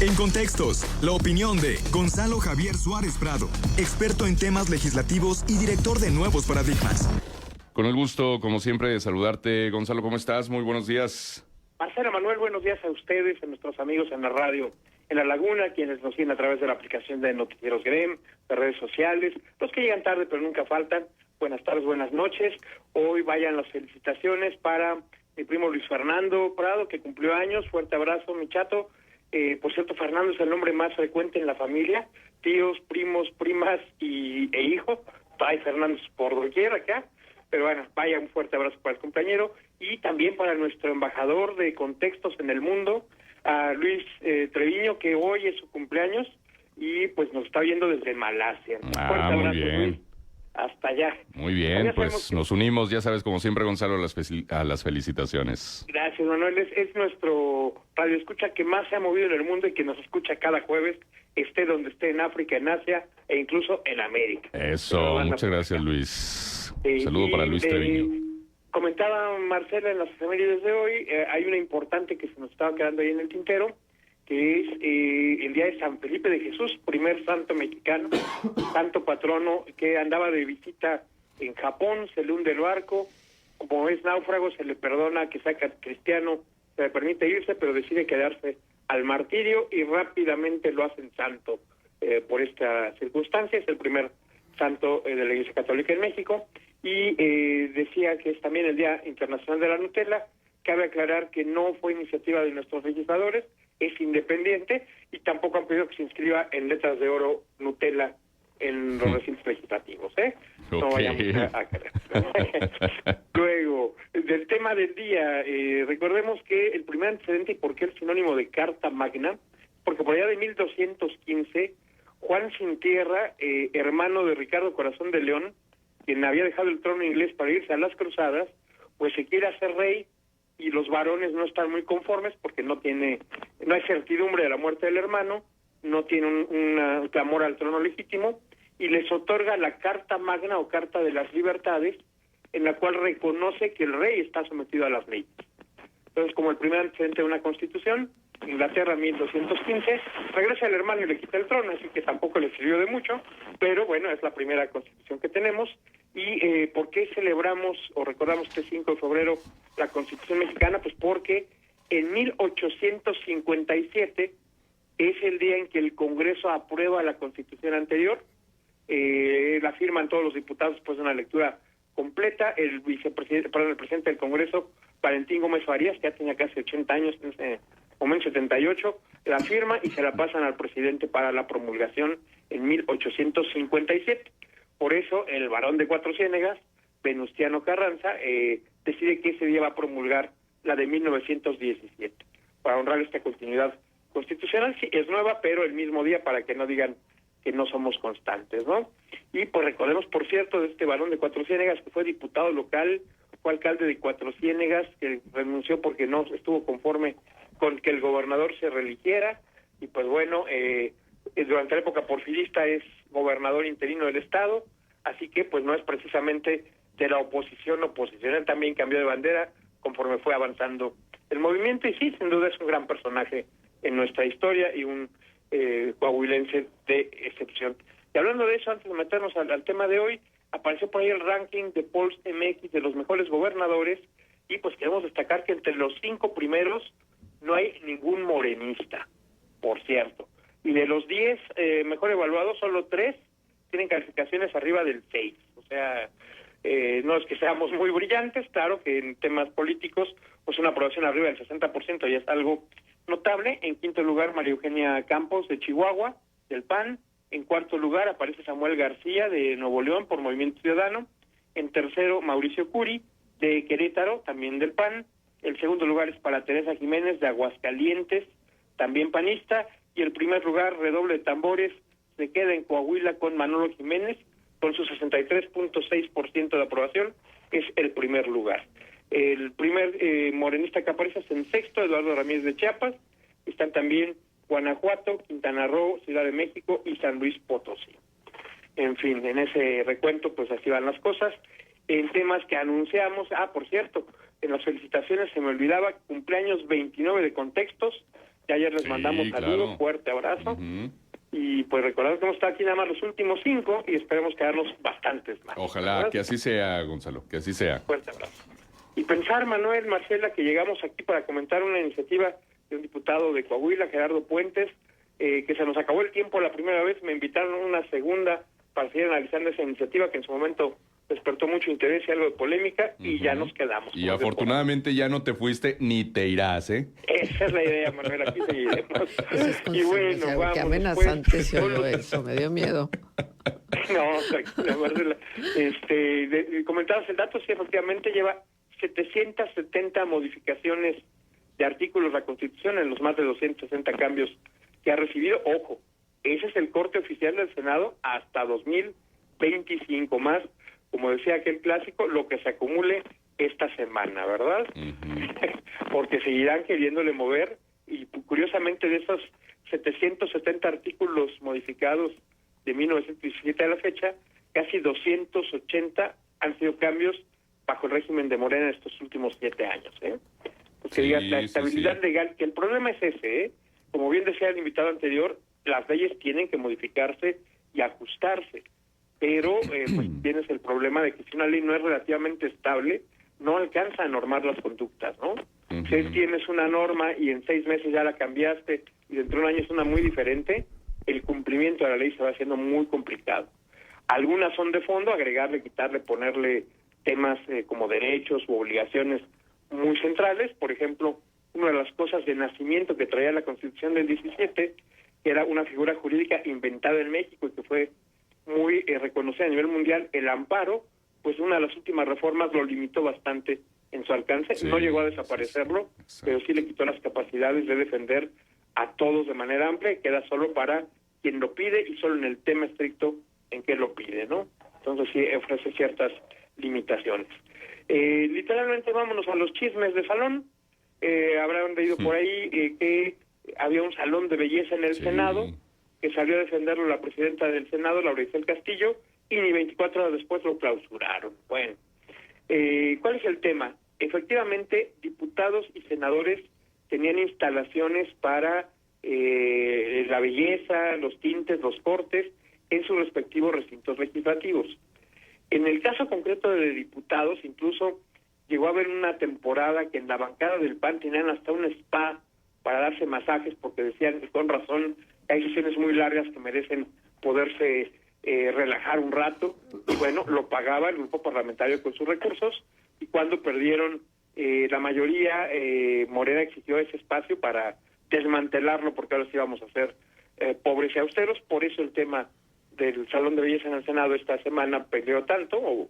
En Contextos, la opinión de Gonzalo Javier Suárez Prado, experto en temas legislativos y director de Nuevos Paradigmas. Con el gusto, como siempre, de saludarte. Gonzalo, ¿cómo estás? Muy buenos días. Marcela, Manuel, buenos días a ustedes, a nuestros amigos en la radio, en La Laguna, quienes nos siguen a través de la aplicación de Noticieros Grem, de redes sociales, los que llegan tarde pero nunca faltan. Buenas tardes, buenas noches. Hoy vayan las felicitaciones para mi primo Luis Fernando Prado, que cumplió años. Fuerte abrazo, mi chato. Por cierto, Fernando es el nombre más frecuente en la familia. Tíos, primos, primas e hijo. Hay Fernando por doquier acá. Pero bueno, vaya, un fuerte abrazo para el compañero. Y también para nuestro embajador de Contextos en el mundo, a Luis Treviño, que hoy es su cumpleaños y pues nos está viendo desde Malasia. Fuerte abrazo, muy bien. Luis. Hasta allá. Muy bien, pues nos unimos, ya sabes, como siempre, Gonzalo, a las felicitaciones. Gracias, Manuel. Es nuestro radioescucha que más se ha movido en el mundo y que nos escucha cada jueves, esté donde esté, en África, en Asia e incluso en América. Eso, muchas gracias, Luis. Saludo para Luis Treviño. Comentaba Marcela en las efemérides de hoy, hay una importante que se nos estaba quedando ahí en el tintero, que es el día de San Felipe de Jesús, primer santo mexicano, santo patrono, que andaba de visita en Japón, se le hunde el barco, como es náufrago, se le perdona que sea cristiano, se le permite irse, pero decide quedarse al martirio y rápidamente lo hacen santo por esta circunstancia. Es el primer santo de la Iglesia Católica en México, y decía que es también el Día Internacional de la Nutella. Cabe aclarar que no fue iniciativa de nuestros legisladores, es independiente, y tampoco han pedido que se inscriba en letras de oro Nutella en los recintos legislativos, ¿eh? Okay. No vayamos a creer. Luego, del tema del día, recordemos que el primer antecedente, y por qué el sinónimo de Carta Magna, porque por allá de 1215, Juan Sin Tierra, hermano de Ricardo Corazón de León, quien había dejado el trono inglés para irse a las cruzadas, pues se quiere hacer rey, y los varones no están muy conformes porque no hay certidumbre de la muerte del hermano, no tiene un clamor al trono legítimo, y les otorga la Carta Magna o Carta de las Libertades, en la cual reconoce que el rey está sometido a las leyes. Entonces, como el primer antecedente de una constitución, Inglaterra 1215, regresa el hermano y le quita el trono, así que tampoco le sirvió de mucho, pero bueno, es la primera constitución que tenemos. ¿Y por qué celebramos o recordamos este 5 de febrero la Constitución mexicana? Pues porque en 1857 es el día en que el Congreso aprueba la Constitución anterior, la firman todos los diputados después de una lectura completa. El presidente del Congreso, Valentín Gómez Farías, que ya tenía casi 80 años en ese momento, 78, la firma y se la pasan al presidente para la promulgación en 1857. Por eso el varón de Cuatro Ciénegas, Venustiano Carranza, decide que ese día va a promulgar la de 1917, para honrar esta continuidad constitucional. Sí, es nueva, pero el mismo día, para que no digan que no somos constantes, ¿no? Y pues recordemos, por cierto, de este varón de Cuatro Ciénegas, que fue diputado local, fue alcalde de Cuatro Ciénegas, que renunció porque no estuvo conforme con que el gobernador se reeligiera, y pues bueno, durante la época porfirista es gobernador interino del estado, así que pues no es precisamente de la oposición. Él también cambió de bandera conforme fue avanzando el movimiento, y sí, sin duda es un gran personaje en nuestra historia y un coahuilense de excepción. Y hablando de eso, antes de meternos al tema de hoy, apareció por ahí el ranking de Polls MX de los mejores gobernadores, y pues queremos destacar que entre los 5 primeros no hay ningún morenista, por cierto. Y de los 10 mejor evaluados, solo 3 tienen calificaciones arriba del 6. O sea, no es que seamos muy brillantes, claro que en temas políticos, pues una aprobación arriba del 60% ya es algo notable. En quinto lugar, María Eugenia Campos, de Chihuahua, del PAN. En cuarto lugar aparece Samuel García, de Nuevo León, por Movimiento Ciudadano. En tercero, Mauricio Curi, de Querétaro, también del PAN. El segundo lugar es para Teresa Jiménez, de Aguascalientes, también panista. Y el primer lugar, redoble de tambores, se queda en Coahuila con Manolo Jiménez, con su 63.6% de aprobación, es el primer lugar. El primer morenista que aparece es en sexto, Eduardo Ramírez de Chiapas. Están también Guanajuato, Quintana Roo, Ciudad de México y San Luis Potosí. En fin, en ese recuento pues así van las cosas. En temas que anunciamos, por cierto, en las felicitaciones se me olvidaba, cumpleaños 29 de Contextos, Ya ayer les Sí, mandamos saludos, claro. fuerte abrazo. Ujú. Y pues recordad que hemos estado aquí nada más los últimos 5 y esperemos quedarnos bastantes más. Ojalá ¿verdad? que así sea, Gonzalo, que así sea. Fuerte abrazo. Y pensar, Manuel, Marcela, que llegamos aquí para comentar una iniciativa de un diputado de Coahuila, Gerardo Puentes, que se nos acabó el tiempo la primera vez, me invitaron a una segunda para seguir analizando esa iniciativa que en su momento despertó mucho interés y algo de polémica, y ya nos quedamos. Y afortunadamente ya no te fuiste ni te irás, ¿eh? Esa es la idea, Manuel, aquí seguiremos. Eso Y bueno, o sea, vamos. qué amenazante pues, se oyó eso, me dio miedo. No, tranquila, Marcela. Comentabas el dato, sí, efectivamente lleva 770 modificaciones de artículos de la Constitución en los más de 260 cambios que ha recibido. Ojo, ese es el corte oficial del Senado hasta 2025 más, como decía aquel clásico, lo que se acumule esta semana, ¿verdad? Porque seguirán queriéndole mover, y curiosamente de esos 770 artículos modificados de 1917 a la fecha, casi 280 han sido cambios bajo el régimen de Morena en estos últimos 7 años, ¿eh? Pues que Sí, digas, la sí, estabilidad sí. legal, que el problema es ese, ¿eh? Como bien decía el invitado anterior, las leyes tienen que modificarse y ajustarse, pero pues tienes el problema de que si una ley no es relativamente estable, no alcanza a normar las conductas, ¿no? Si tienes una norma y en 6 meses ya la cambiaste y dentro de un año es una muy diferente, el cumplimiento de la ley se va haciendo muy complicado. Algunas son de fondo, agregarle, quitarle, ponerle temas como derechos u obligaciones muy centrales. Por ejemplo, una de las cosas de nacimiento que traía la Constitución del 17, que era una figura jurídica inventada en México y que fue muy reconocida a nivel mundial, el amparo, pues una de las últimas reformas lo limitó bastante en su alcance. Sí, no llegó a desaparecerlo, sí. pero sí le quitó las capacidades de defender a todos de manera amplia y queda solo para quien lo pide y solo en el tema estricto en que lo pide, ¿no? Entonces sí ofrece ciertas limitaciones. Literalmente vámonos a los chismes de salón. Habrán leído por ahí que había un salón de belleza en el Sí. Senado, que salió a defenderlo la presidenta del Senado, Laura Isabel Castillo, y ni 24 horas después lo clausuraron. Bueno, ¿cuál es el tema? Efectivamente, diputados y senadores tenían instalaciones para la belleza, los tintes, los cortes, en sus respectivos recintos legislativos. En el caso concreto de diputados, incluso llegó a haber una temporada que en la bancada del PAN tenían hasta un spa para darse masajes, porque decían que con razón hay sesiones muy largas que merecen poderse relajar un rato, y bueno, lo pagaba el grupo parlamentario con sus recursos, y cuando perdieron la mayoría, Morena exigió ese espacio para desmantelarlo, porque ahora sí vamos a ser pobres y austeros. Por eso el tema del Salón de Belleza en el Senado esta semana permeó tanto.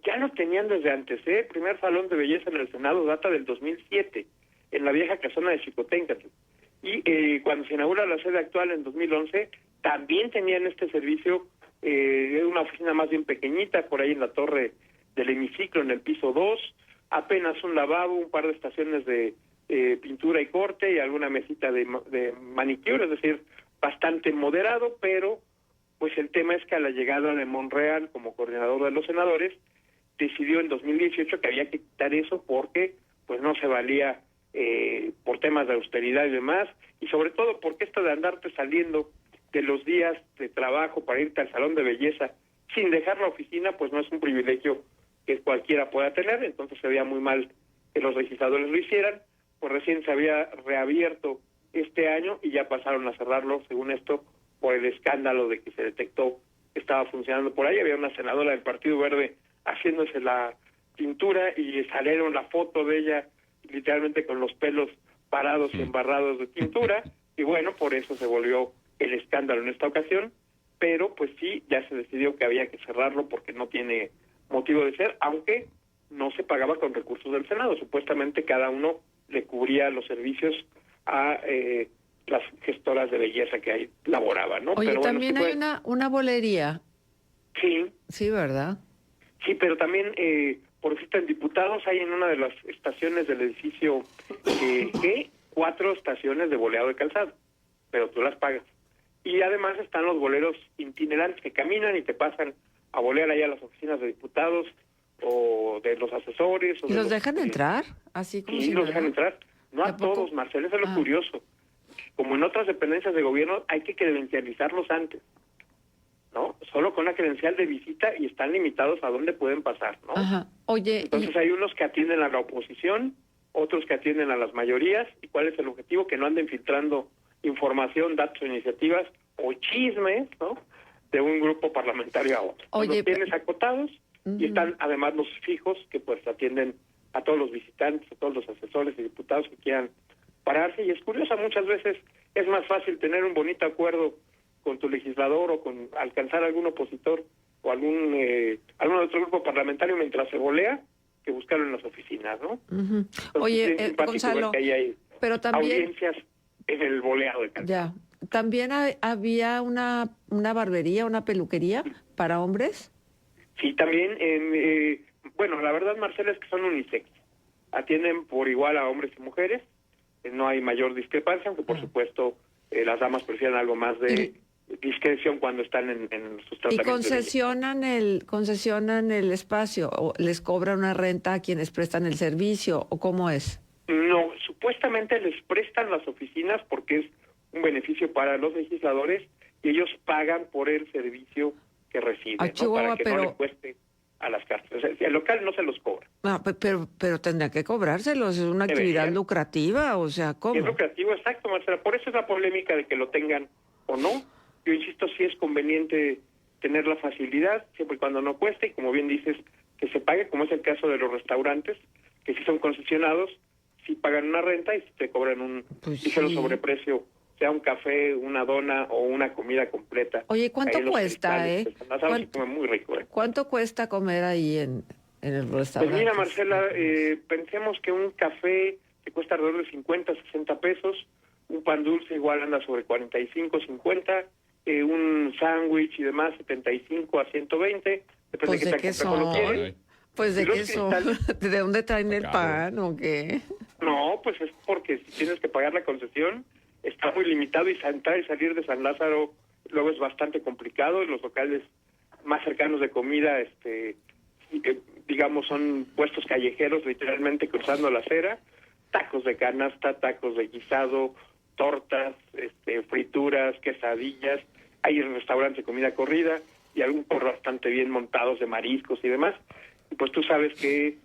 Ya lo tenían desde antes, ¿eh? El primer Salón de Belleza en el Senado data del 2007, en la vieja casona de Xicoténcatl. Y cuando se inaugura la sede actual en 2011, también tenían este servicio, una oficina más bien pequeñita, por ahí en la torre del hemiciclo, en el piso 2, apenas un lavabo, un par de estaciones de pintura y corte y alguna mesita de manicure, es decir, bastante moderado, pero pues el tema es que a la llegada de Monreal como coordinador de los senadores, decidió en 2018 que había que quitar eso porque pues no se valía por temas de austeridad y demás, y sobre todo porque esto de andarte saliendo de los días de trabajo para irte al salón de belleza sin dejar la oficina, pues no es un privilegio que cualquiera pueda tener. Entonces se veía muy mal que los legisladores lo hicieran. Pues recién se había reabierto este año y ya pasaron a cerrarlo, según esto, por el escándalo de que se detectó que estaba funcionando por ahí. Había una senadora del Partido Verde haciéndose la pintura y salieron la foto de ella literalmente con los pelos parados y embarrados de pintura, y bueno, por eso se volvió el escándalo en esta ocasión, pero pues sí, ya se decidió que había que cerrarlo porque no tiene motivo de ser, aunque no se pagaba con recursos del Senado. Supuestamente cada uno le cubría los servicios a las gestoras de belleza que ahí laboraban, ¿no? Oye, pero bueno, también sí hay una bolería. Sí, Sí, ¿verdad? sí, pero también, por ejemplo, en diputados hay en una de las estaciones del edificio 4 estaciones de boleado de calzado, pero tú las pagas. Y además están los boleros itinerantes que caminan y te pasan a bolear allá a las oficinas de diputados o de los asesores. O ¿Y de los dejan entrar? Así como Sí, si los nada. dejan entrar. No ¿A a poco? todos, Marcelo, eso es lo Ah. curioso. Como en otras dependencias de gobierno, hay que credencializarlos antes, ¿no? Solo con una credencial de visita y están limitados a dónde pueden pasar, ¿no? Ajá. Oye, Entonces hay unos que atienden a la oposición, otros que atienden a las mayorías. ¿Y cuál es el objetivo? Que no anden filtrando información, datos, iniciativas o chismes, ¿no? De un grupo parlamentario a otro. Oye, Los tienes acotados y están además los fijos que pues atienden a todos los visitantes, a todos los asesores y diputados que quieran pararse. Y es curioso, muchas veces es más fácil tener un bonito acuerdo con tu legislador o con alcanzar algún opositor o algún otro grupo parlamentario mientras se volea que buscarlo en las oficinas, ¿no? ujú. Entonces, Oye, es simpático Gonzalo, ver que ahí hay pero también, audiencias en el voleado de calidad. ya, también había una barbería, una peluquería para hombres. Sí, también, bueno, la verdad, Marcela, es que son unisex. Atienden por igual a hombres y mujeres. No hay mayor discrepancia, aunque por supuesto las damas prefieren algo más de discreción cuando están en sus ¿Y tratamientos. concesionan el espacio o les cobran una renta a quienes prestan el servicio o cómo es? No, supuestamente les prestan las oficinas porque es un beneficio para los legisladores y ellos pagan por el servicio que reciben, Ah, ¿no? Chihuahua, Para que no pero- le cueste a las casas. O sea, el local no se los cobra. Ah, pero tendría que cobrárselos, es una actividad Deberían. lucrativa, o sea, ¿cómo? Es lucrativo, exacto, Marcela. Por eso es la polémica de que lo tengan o no. Yo insisto, sí es conveniente tener la facilidad, siempre y cuando no cueste, y como bien dices, que se pague, como es el caso de los restaurantes, que si son concesionados, sí pagan una renta y si te cobran un Pues ligero sí. sobreprecio, sea un café, una dona o una comida completa. Oye, ¿cuánto Ahí en los cuesta, cristales, eh? pues, asado se ¿Cuánto- come muy rico, ¿Cuánto cuesta comer ahí en el restaurante? Pues mira, Marcela, pensemos que un café te cuesta alrededor de 50, 60 pesos, un pan dulce igual anda sobre 45, 50, un sándwich y demás 75 a 120, depende Pues de de qué qué tan complejo lo son. quieres. Ay, Pues de Y los qué son, cristales. ¿de dónde traen el Caro. pan o qué? No, pues es porque si tienes que pagar la concesión, está muy limitado y entrar y salir de San Lázaro luego es bastante complicado. En los locales más cercanos de comida, digamos, son puestos callejeros, literalmente cruzando la acera, tacos de canasta, tacos de guisado, tortas, frituras, quesadillas. Hay restaurantes de comida corrida y algunos bastante bien montados de mariscos y demás. Y pues tú sabes que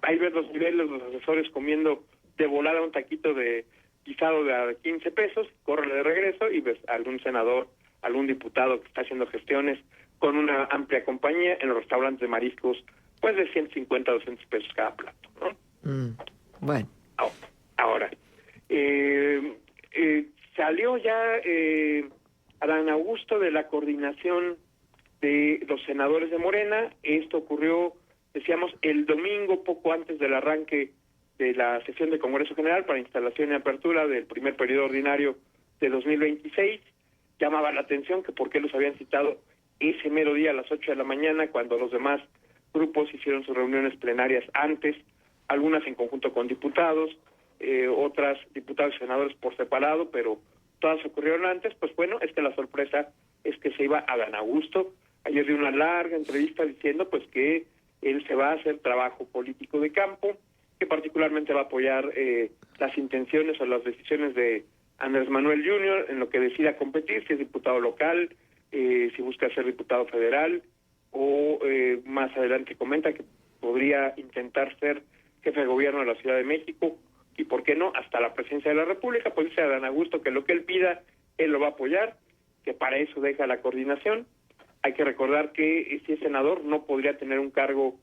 ahí ves los niveles, los asesores comiendo de volada un taquito de guisado de a 15 pesos, córrele de regreso y ves a algún senador, algún diputado que está haciendo gestiones con una amplia compañía en los restaurantes de mariscos, pues de 150 a 200 pesos cada plato, ¿no? Bueno, Ahora, salió ya Adán Augusto de la coordinación de los senadores de Morena. Esto ocurrió, decíamos, el domingo, poco antes del arranque de la sesión de Congreso General para instalación y apertura del primer periodo ordinario de 2026. Llamaba la atención que por qué los habían citado ese mero día a las 8 de la mañana, cuando los demás grupos hicieron sus reuniones plenarias antes, algunas en conjunto con diputados, otras diputados y senadores por separado, pero todas ocurrieron antes. Pues bueno, es que la sorpresa es que se iba Adán Augusto. Ayer dio una larga entrevista diciendo pues que él se va a hacer trabajo político de campo, que particularmente va a apoyar las intenciones o las decisiones de Andrés Manuel Jr. en lo que decida competir, si es diputado local, si busca ser diputado federal, o más adelante comenta que podría intentar ser jefe de gobierno de la Ciudad de México, y por qué no, hasta la presidencia de la República. Pues dice Adán Augusto que lo que él pida, él lo va a apoyar, que para eso deja la coordinación. Hay que recordar que si es senador no podría tener un cargo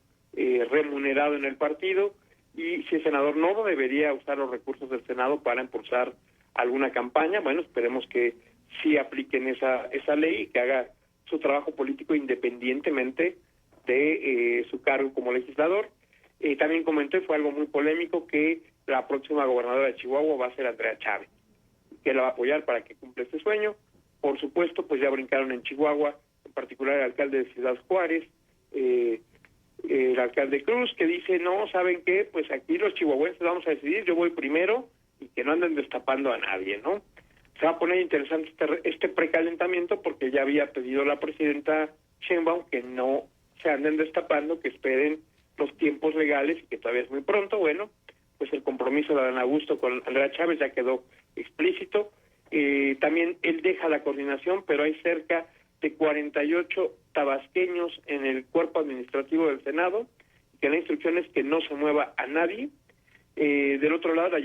remunerado en el partido, y si es senador no debería usar los recursos del Senado para impulsar alguna campaña. Bueno, esperemos que sí apliquen esa ley y que haga su trabajo político independientemente de su cargo como legislador. También comenté, fue algo muy polémico, que la próxima gobernadora de Chihuahua va a ser Andrea Chávez, que la va a apoyar para que cumpla este sueño. Por supuesto, pues ya brincaron en Chihuahua, en particular el alcalde de Ciudad Juárez, el alcalde Cruz, que dice, no, ¿saben qué? Pues aquí los chihuahuenses vamos a decidir, yo voy primero y que no anden destapando a nadie, ¿no? Se va a poner interesante este precalentamiento porque ya había pedido la presidenta Sheinbaum que no se anden destapando, que esperen los tiempos legales y que todavía es muy pronto. Bueno, pues el compromiso de Adán Augusto con Andrea Chávez ya quedó explícito. También él deja la coordinación, pero hay cerca de 48 tabasqueños en el cuerpo administrativo del Senado, que la instrucción es que no se mueva a nadie. Del otro lado,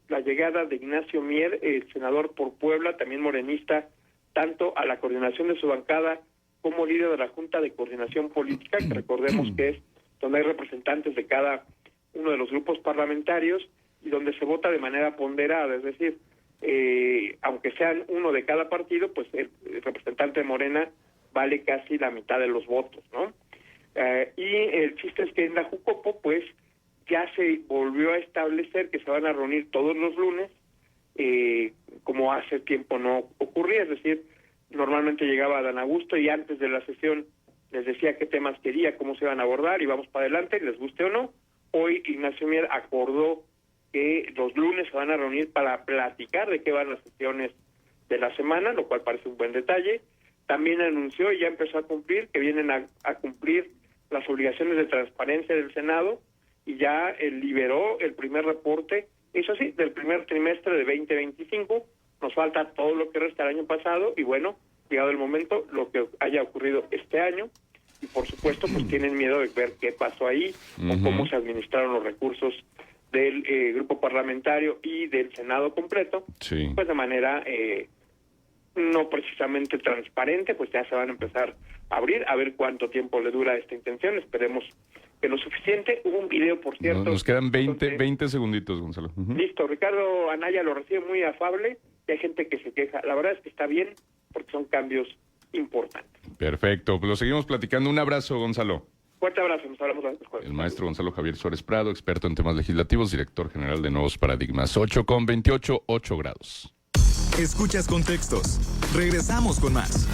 la llegada de Ignacio Mier, el senador por Puebla, también morenista, tanto a la coordinación de su bancada como líder de la Junta de Coordinación Política, que recordemos que es donde hay representantes de cada uno de los grupos parlamentarios y donde se vota de manera ponderada, es decir, aunque sean uno de cada partido, pues el representante de Morena vale casi la mitad de los votos, ¿no? Y el chiste es que en la Jucopo, pues, ya se volvió a establecer que se van a reunir todos los lunes, como hace tiempo no ocurría, es decir, normalmente llegaba Adán Augusto y antes de la sesión les decía qué temas quería, cómo se iban a abordar y vamos para adelante, les guste o no. Hoy Ignacio Mier acordó que los lunes se van a reunir para platicar de qué van las sesiones de la semana, lo cual parece un buen detalle. También anunció y ya empezó a cumplir que vienen a cumplir las obligaciones de transparencia del Senado y ya liberó el primer reporte, eso sí, del primer trimestre de 2025. Nos falta todo lo que resta el año pasado y bueno, llegado el momento, lo que haya ocurrido este año. Y por supuesto, pues tienen miedo de ver qué pasó ahí o cómo se administraron los recursos del grupo parlamentario y del Senado completo, pues de manera no precisamente transparente, pues ya se van a empezar a abrir, a ver cuánto tiempo le dura esta intención, esperemos que lo suficiente. Hubo un video, por cierto. Nos quedan 20 segunditos, Gonzalo. Listo, Ricardo Anaya lo recibe muy afable y hay gente que se queja. La verdad es que está bien porque son cambios importantes. Perfecto, pues lo seguimos platicando. Un abrazo, Gonzalo. Fuerte abrazo, nos hablamos el jueves. El maestro Gonzalo Javier Suárez Prado, experto en temas legislativos, director general de Nuevos Paradigmas. 8:28, 8 grados. Escuchas Contextos. Regresamos con más.